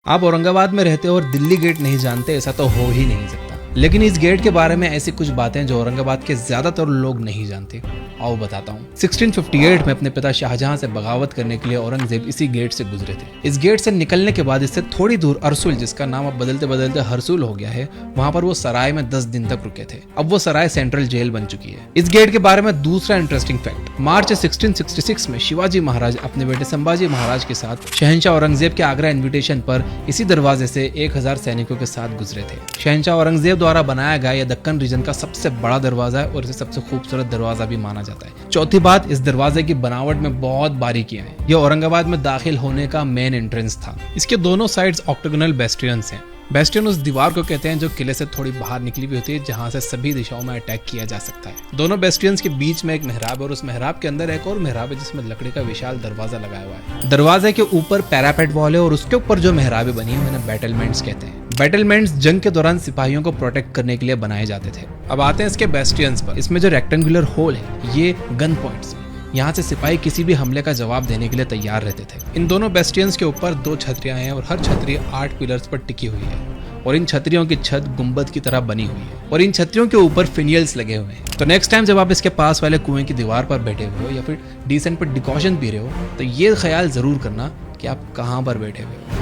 आप औरंगाबाद में रहते हो और दिल्ली गेट नहीं जानते, ऐसा तो हो ही नहीं सकता। लेकिन इस गेट के बारे में ऐसी कुछ बातें जो औरंगाबाद के ज्यादातर लोग नहीं जानते। आओ बताता हूँ। 1658 में अपने पिता शाहजहां से बगावत करने के लिए औरंगजेब इसी गेट से गुजरे थे। इस गेट से निकलने के बाद इससे थोड़ी दूर अरसुल, जिसका नाम अब बदलते बदलते हरसुल हो गया है, वहाँ पर वो सराय में 10 दिन तक रुके थे। अब वो सराय सेंट्रल जेल बन चुकी है। इस गेट के बारे में दूसरा इंटरेस्टिंग फैक्ट, मार्च 1666 में शिवाजी महाराज अपने बेटे संभाजी महाराज के साथ शहंशाह औरंगजेब के आगरा इन्विटेशन पर इसी दरवाजे से 1000 सैनिकों के साथ गुजरे थे। शहंशाह औरंगजेब द्वारा बनाया गया यह दक्कन रीजन का सबसे बड़ा दरवाजा है और इसे सबसे खूबसूरत दरवाजा भी माना जाता है। चौथी बात, इस दरवाजे की बनावट में बहुत बारीकियां हैं। यह औरंगाबाद में दाखिल होने का मेन एंट्रेंस था। इसके दोनों साइड्स ऑक्टागोनल बेस्टियंस हैं। बेस्टियन उस दीवार को कहते हैं जो किले से थोड़ी बाहर निकली हुई होती है, जहां से सभी दिशाओं में अटैक किया जा सकता है। दोनों बेस्टियंस के बीच में एक मेहराब है और उस मेहराब के अंदर एक और मेहराब है जिसमें लकड़ी का विशाल दरवाजा लगाया हुआ है। दरवाजे के ऊपर पैरापेट वॉल है और उसके ऊपर जो मेहराबें बनी है उन्हें बैटलमेंट्स कहते हैं। बैटलमेंट्स जंग के दौरान सिपाहियों को प्रोटेक्ट करने के लिए बनाए जाते थे। अब आते हैं इसके बेस्टियंस पर। इसमें जो रेक्टेंगुलर होल है ये गन पॉइंट्स, यहाँ से सिपाही किसी भी हमले का जवाब देने के लिए तैयार रहते थे। इन दोनों बेस्टियंस के ऊपर 2 छतरियां हैं और हर छतरी 8 पिलर्स पर टिकी हुई है और इन छतरियों की छत गुंबद की तरह बनी हुई है और इन छतरियों के ऊपर फिनियल्स लगे हुए हैं। तो नेक्स्ट टाइम जब आप इसके पास वाले कुएं की दीवार पर बैठे हुए हो या फिर डिसेंट पर डिकॉशन पी रहे हो तो ये ख्याल जरूर करना कि आप कहाँ पर बैठे हुए हो।